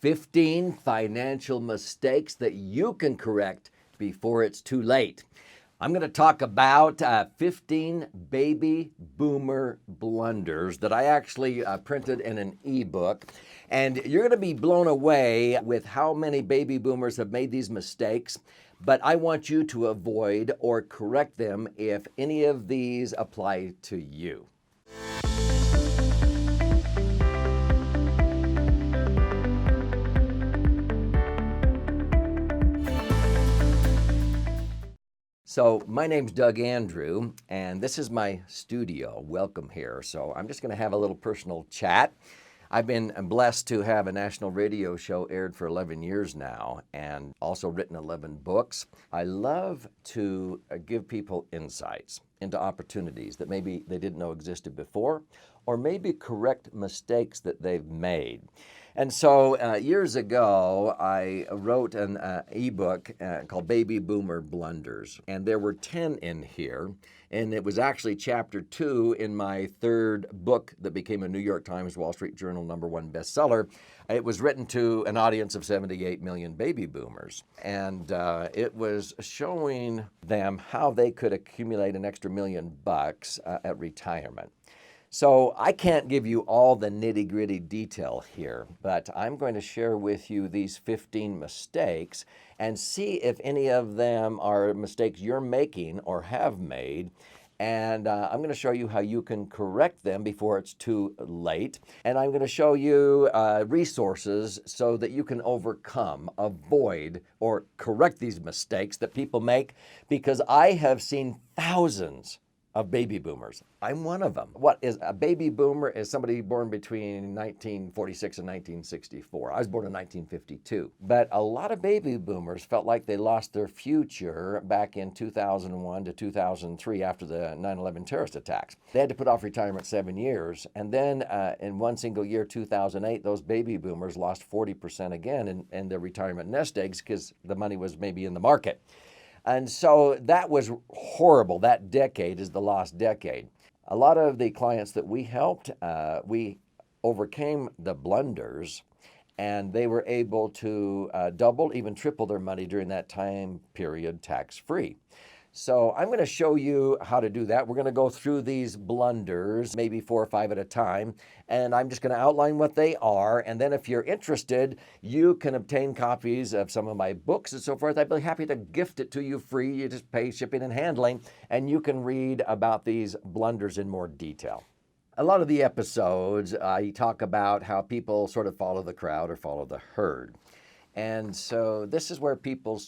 15 financial mistakes that you can correct before it's too late. I'm going to talk about 15 baby boomer blunders that I actually printed in an ebook. And you're going to be blown away with how many baby boomers have made these mistakes. But I want you to avoid or correct them if any of these apply to you. So my name's Doug Andrew, and this is my studio. Welcome here. So I'm just going to have a little personal chat. I've been blessed to have a national radio show aired for 11 years now, and also written 11 books. I love to give people insights into opportunities that maybe they didn't know existed before, or maybe correct mistakes that they've made. And so years ago, I wrote an ebook called Baby Boomer Blunders, and there were 10 in here, and it was actually chapter 2 in my third book that became a New York Times, Wall Street Journal #1 bestseller. It was written to an audience of 78 million baby boomers, and it was showing them how they could accumulate an extra $1 million at retirement. So I can't give you all the nitty-gritty detail here, but I'm going to share with you these 15 mistakes and see if any of them are mistakes you're making or have made. And I'm going to show you how you can correct them before it's too late. And I'm going to show you resources so that you can overcome, avoid, or correct these mistakes that people make, because I have seen thousands of baby boomers. I'm one of them. What is a baby boomer? Is somebody born between 1946 and 1964. I was born in 1952. But a lot of baby boomers felt like they lost their future back in 2001 to 2003 after the 9/11 terrorist attacks. They had to put off retirement 7 years. And then in one single year, 2008, those baby boomers lost 40% again in their retirement nest eggs because the money was maybe in the market. And so that was horrible. That decade is the lost decade. A lot of the clients that we helped, we overcame the blunders, and they were able to double, even triple their money during that time period tax-free. So I'm going to show you how to do that. We're going to go through these blunders, maybe 4 or 5 at a time, and I'm just going to outline what they are. And then if you're interested, you can obtain copies of some of my books and so forth. I'd be happy to gift it to you free. You just pay shipping and handling, and you can read about these blunders in more detail. A lot of the episodes, I talk about how people sort of follow the crowd or follow the herd. And so this is where people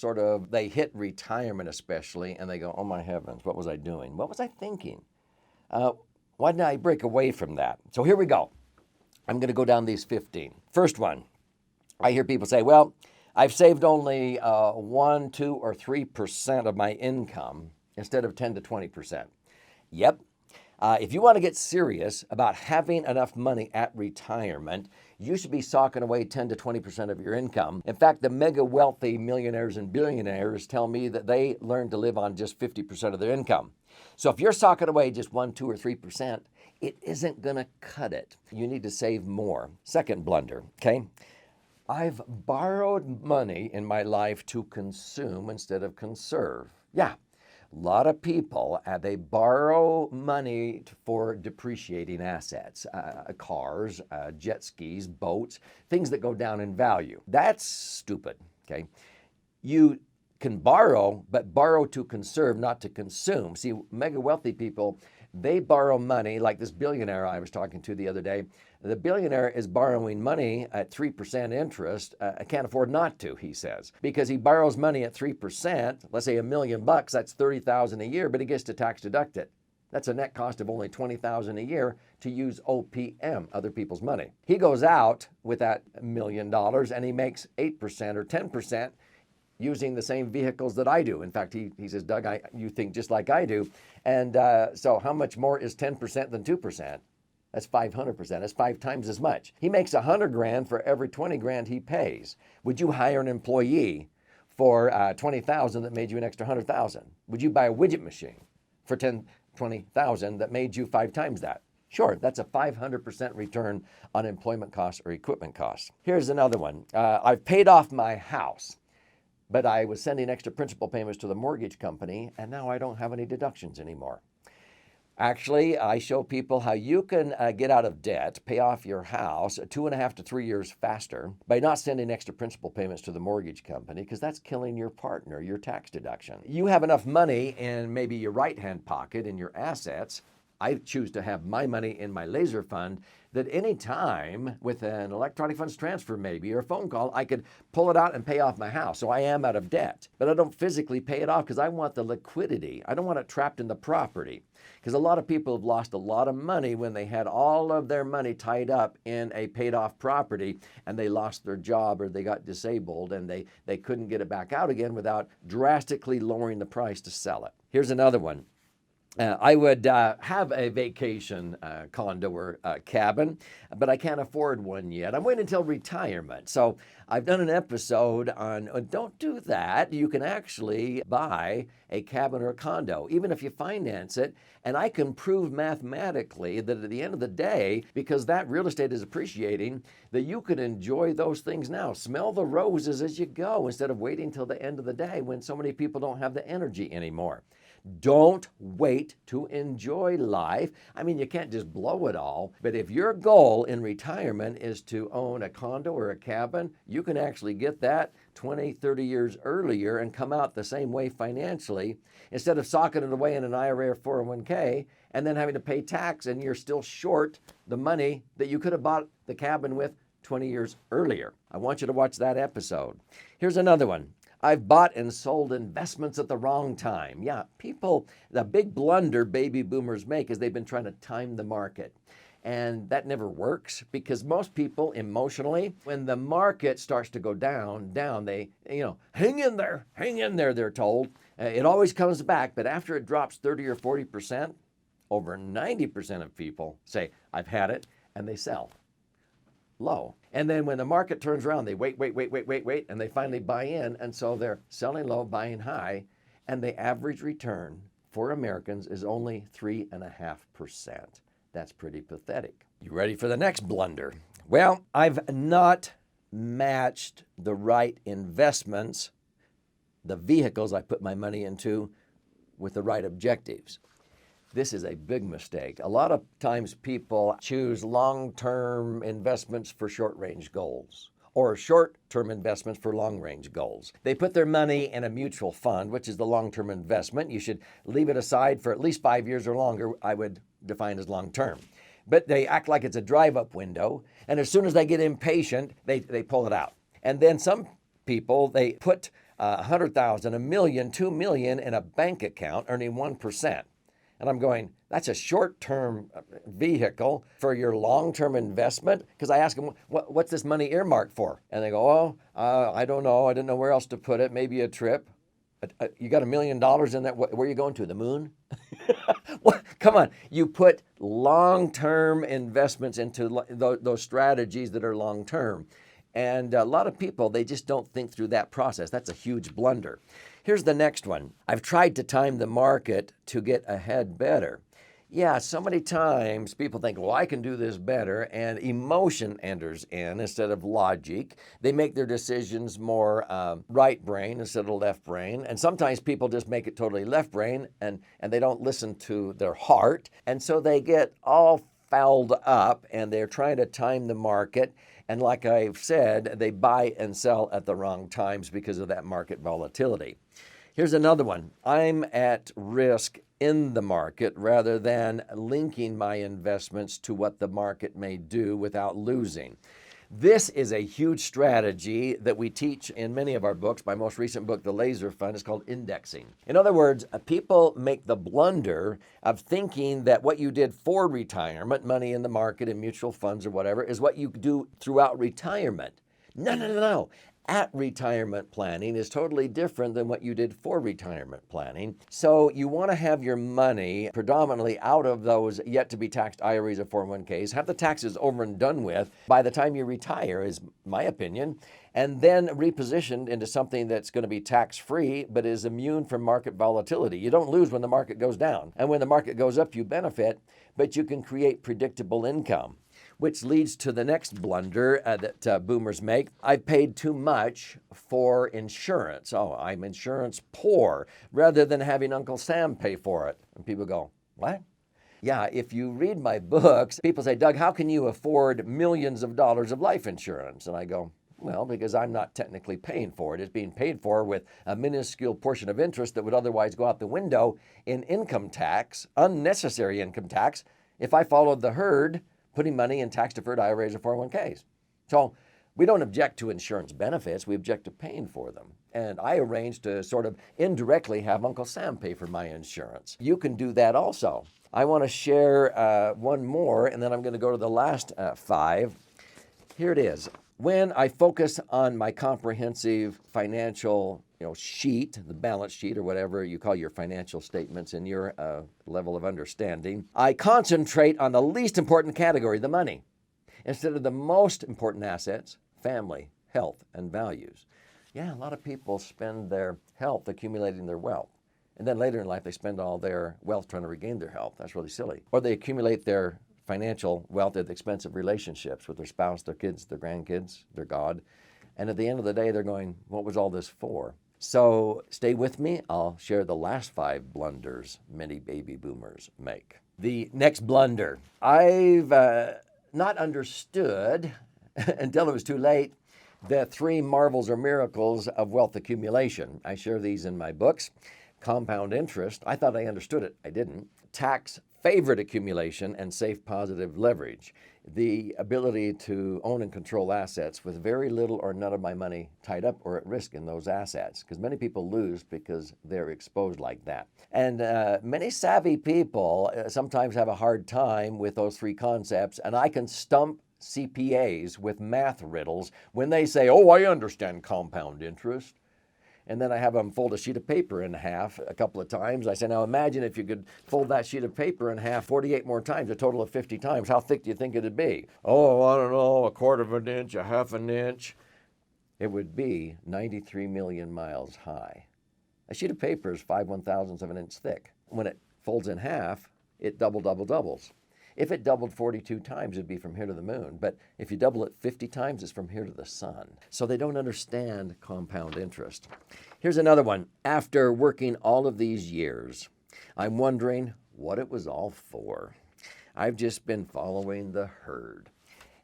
they hit retirement especially, and they go, oh my heavens, what was I doing? What was I thinking? Why didn't I break away from that? So here we go. I'm going to go down these 15. First one, I hear people say, well, I've saved only 1, 2, or 3% of my income instead of 10 to 20%. Yep. If you want to get serious about having enough money at retirement, you should be socking away 10 to 20% of your income. In fact, the mega wealthy millionaires and billionaires tell me that they learn to live on just 50% of their income. So if you're socking away just 1, 2, or 3%, it isn't going to cut it. You need to save more. Second blunder, okay? I've borrowed money in my life to consume instead of conserve. Yeah. A lot of people, they borrow money for depreciating assets, cars, jet skis, boats, things that go down in value. That's stupid, okay? You can borrow, but borrow to conserve, not to consume. See, mega wealthy people, they borrow money, like this billionaire I was talking to the other day. The billionaire is borrowing money at 3% interest. I can't afford not to, he says, because he borrows money at 3%, let's say $1 million, that's $30,000 a year, but he gets to tax deduct it. That's a net cost of only $20,000 a year to use OPM, other people's money. He goes out with that $1 million and he makes 8% or 10% using the same vehicles that I do. In fact, he says, Doug, you think just like I do. And so how much more is 10% than 2%? That's 500%. That's 5 times as much. He makes $100,000 for every 20 grand he pays. Would you hire an employee for 20,000 that made you an extra 100,000? Would you buy a widget machine for 20,000 that made you 5 times that? Sure, that's a 500% return on employment costs or equipment costs. Here's another one. I've paid off my house, but I was sending extra principal payments to the mortgage company, and now I don't have any deductions anymore. Actually, I show people how you can get out of debt, pay off your house 2.5 to 3 years faster by not sending extra principal payments to the mortgage company, because that's killing your partner, your tax deduction. You have enough money in maybe your right-hand pocket in your assets. I choose to have my money in my laser fund that any time with an electronic funds transfer maybe or a phone call, I could pull it out and pay off my house. So I am out of debt, but I don't physically pay it off because I want the liquidity. I don't want it trapped in the property, because a lot of people have lost a lot of money when they had all of their money tied up in a paid off property and they lost their job or they got disabled and they couldn't get it back out again without drastically lowering the price to sell it. Here's another one. I would have a vacation condo or cabin, but I can't afford one yet. I'm waiting until retirement. So I've done an episode on don't do that. You can actually buy a cabin or a condo, even if you finance it. And I can prove mathematically that at the end of the day, because that real estate is appreciating, that you could enjoy those things now. Smell the roses as you go instead of waiting until the end of the day when so many people don't have the energy anymore. Don't wait to enjoy life. I mean, you can't just blow it all, but if your goal in retirement is to own a condo or a cabin, you can actually get that 20, 30 years earlier and come out the same way financially instead of socking it away in an IRA or 401k and then having to pay tax and you're still short the money that you could have bought the cabin with 20 years earlier. I want you to watch that episode. Here's another one. I've bought and sold investments at the wrong time. Yeah, people, the big blunder baby boomers make is they've been trying to time the market. And that never works because most people emotionally, when the market starts to go down, they, hang in there, they're told. It always comes back, but after it drops 30 or 40%, over 90% of people say, I've had it, and they sell low. And then when the market turns around, they wait, and they finally buy in. And so they're selling low, buying high. And the average return for Americans is only 3.5%. That's pretty pathetic. You ready for the next blunder? Well, I've not matched the right investments, the vehicles I put my money into, with the right objectives. This is a big mistake. A lot of times people choose long-term investments for short-range goals or short-term investments for long-range goals. They put their money in a mutual fund, which is the long-term investment. You should leave it aside for at least 5 years or longer, I would define as long-term. But they act like it's a drive-up window, and as soon as they get impatient, they pull it out. And then some people, they put $100,000, $1 million, $2 million in a bank account earning 1%. And I'm going, that's a short-term vehicle for your long-term investment? Because I ask them, what's this money earmarked for? And they go, I don't know. I didn't know where else to put it. Maybe a trip. You got $1 million in that? Where are you going to? The moon? What? Come on. You put long-term investments into those strategies that are long-term. And a lot of people, they just don't think through that process. That's a huge blunder. Here's the next one. I've tried to time the market to get ahead better. Yeah, so many times people think, well, I can do this better, and emotion enters in instead of logic. They make their decisions more right brain instead of left brain. And sometimes people just make it totally left brain, and they don't listen to their heart. And so they get all fouled up, and they're trying to time the market. And like I've said, they buy and sell at the wrong times because of that market volatility. Here's another one. I'm at risk in the market rather than linking my investments to what the market may do without losing. This is a huge strategy that we teach in many of our books. My most recent book, The Laser Fund, is called indexing. In other words, people make the blunder of thinking that what you did for retirement, money in the market and mutual funds or whatever, is what you do throughout retirement. No. at retirement planning is totally different than what you did for retirement planning. So you want to have your money predominantly out of those yet to be taxed IRAs or 401ks, have the taxes over and done with by the time you retire, is my opinion, and then repositioned into something that's going to be tax-free but is immune from market volatility. You don't lose when the market goes down, and when the market goes up, you benefit, but you can create predictable income. Which leads to the next blunder that boomers make. I've paid too much for insurance. Oh, I'm insurance poor, rather than having Uncle Sam pay for it. And people go, what? Yeah, if you read my books, people say, Doug, how can you afford millions of dollars of life insurance? And I go, well, because I'm not technically paying for it. It's being paid for with a minuscule portion of interest that would otherwise go out the window in income tax, unnecessary income tax, if I followed the herd, putting money in tax-deferred IRAs or 401ks. So we don't object to insurance benefits, we object to paying for them. And I arranged to sort of indirectly have Uncle Sam pay for my insurance. You can do that also. I want to share one more, and then I'm going to go to the last 5. Here it is. When I focus on my comprehensive financial sheet, the balance sheet or whatever you call your financial statements in your level of understanding, I concentrate on the least important category, the money, instead of the most important assets, family, health, and values. Yeah, a lot of people spend their health accumulating their wealth. And then later in life, they spend all their wealth trying to regain their health. That's really silly. Or they accumulate their financial wealth at the expense of relationships with their spouse, their kids, their grandkids, their God. And at the end of the day, they're going, what was all this for? So stay with me. I'll share the last 5 blunders many baby boomers make. The next blunder. I've not understood until it was too late the 3 marvels or miracles of wealth accumulation. I share these in my books. Compound interest. I thought I understood it. I didn't. Tax favored accumulation and safe positive leverage. The ability to own and control assets with very little or none of my money tied up or at risk in those assets, because many people lose because they're exposed like that. And many savvy people sometimes have a hard time with those 3 concepts, and I can stump CPAs with math riddles when they say, oh, I understand compound interest. And then I have them fold a sheet of paper in half a couple of times. I say, now imagine if you could fold that sheet of paper in half 48 more times, a total of 50 times. How thick do you think it'd be? Oh, I don't know, 1/4 of an inch, 1/2 an inch. It would be 93 million miles high. A sheet of paper is 5/1000ths of an inch thick. When it folds in half, it doubles. If it doubled 42 times, it'd be from here to the moon. But if you double it 50 times, it's from here to the sun. So they don't understand compound interest. Here's another one. After working all of these years, I'm wondering what it was all for. I've just been following the herd.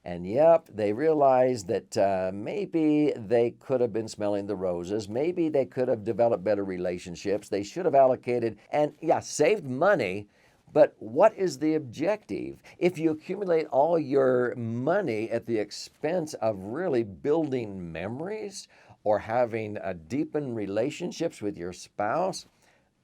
And yep, they realized that maybe they could have been smelling the roses. Maybe they could have developed better relationships. They should have allocated and, saved money. But what is the objective? If you accumulate all your money at the expense of really building memories or having deepened relationships with your spouse,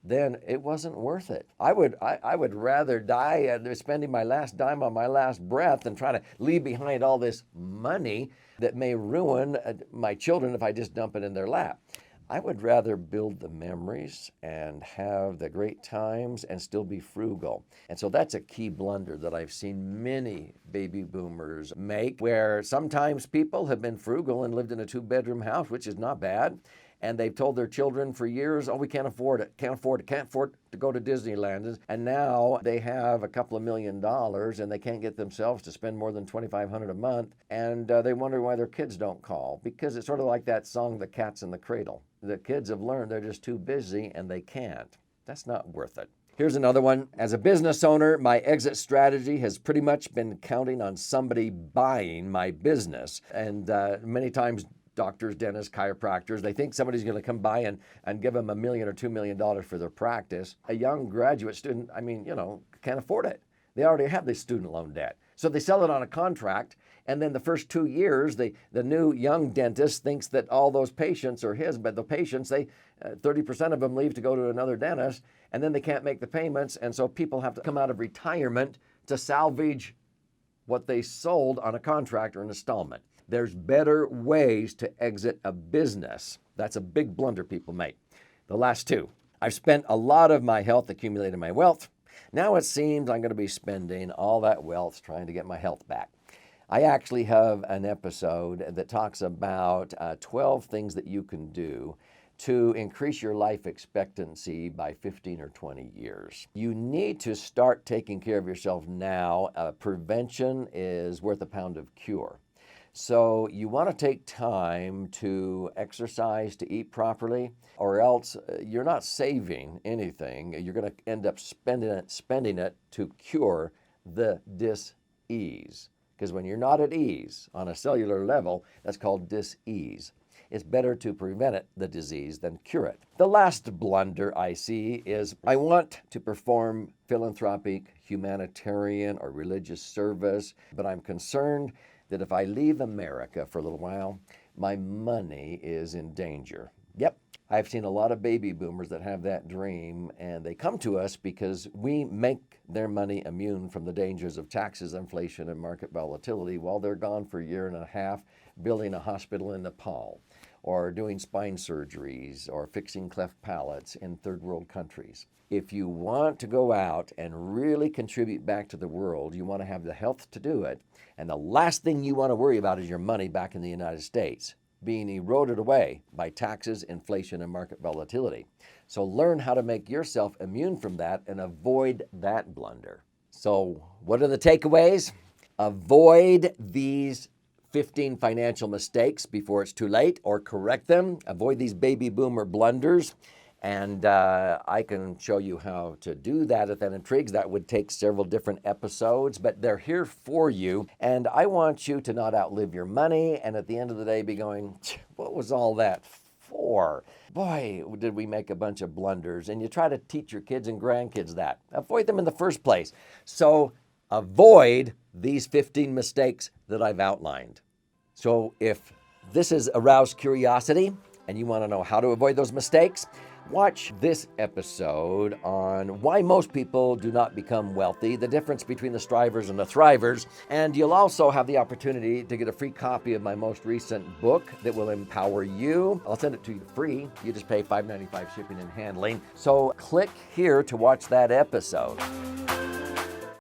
then it wasn't worth it. I would rather die spending my last dime on my last breath than trying to leave behind all this money that may ruin my children if I just dump it in their lap. I would rather build the memories and have the great times and still be frugal. And so that's a key blunder that I've seen many baby boomers make, where sometimes people have been frugal and lived in a 2-bedroom house, which is not bad. And they've told their children for years, oh, we can't afford it to go to Disneyland. And now they have a couple of $1 million and they can't get themselves to spend more than $2,500 a month. And they wonder why their kids don't call, because it's sort of like that song, The Cat's in the Cradle. The kids have learned they're just too busy and they can't. That's not worth it. Here's another one. As a business owner, my exit strategy has pretty much been counting on somebody buying my business. And many times, doctors, dentists, chiropractors, they think somebody's going to come by and give them $1 million or $2 million for their practice. A young graduate student, can't afford it. They already have this student loan debt. So they sell it on a contract, and then the first 2 years, the new young dentist thinks that all those patients are his, but the patients, 30% of them leave to go to another dentist, and then they can't make the payments, and so people have to come out of retirement to salvage what they sold on a contract or an installment. There's better ways to exit a business. That's a big blunder people make. The last two. I've spent a lot of my health accumulating my wealth. Now it seems I'm going to be spending all that wealth trying to get my health back. I actually have an episode that talks about 12 things that you can do to increase your life expectancy by 15 or 20 years. You need to start taking care of yourself now. Prevention is worth a pound of cure. So you want to take time to exercise, to eat properly, or else you're not saving anything. You're going to end up spending it to cure the dis-ease. Because when you're not at ease on a cellular level, that's called dis-ease. It's better to prevent it, the disease, than cure it. The last blunder I see is I want to perform philanthropic, humanitarian, or religious service, but I'm concerned that if I leave America for a little while, my money is in danger. Yep, I've seen a lot of baby boomers that have that dream, and they come to us because we make their money immune from the dangers of taxes, inflation, and market volatility while they're gone for a year and a half building a hospital in Nepal, or doing spine surgeries, or fixing cleft palates in third world countries. If you want to go out and really contribute back to the world, you want to have the health to do it. And the last thing you want to worry about is your money back in the United States being eroded away by taxes, inflation, and market volatility. So learn how to make yourself immune from that and avoid that blunder. So what are the takeaways? Avoid these 15 financial mistakes before it's too late, or correct them. Avoid these baby boomer blunders. And I can show you how to do that if that intrigues. That would take several different episodes, but they're here for you. And I want you to not outlive your money and at the end of the day be going, what was all that for? Boy, did we make a bunch of blunders. And you try to teach your kids and grandkids that. Avoid them in the first place. So avoid these 15 mistakes that I've outlined. So if this has aroused curiosity and you want to know how to avoid those mistakes, watch this episode on why most people do not become wealthy, the difference between the strivers and the thrivers, and you'll also have the opportunity to get a free copy of my most recent book that will empower you. I'll send it to you free. You just pay $5.95 shipping and handling. So click here to watch that episode.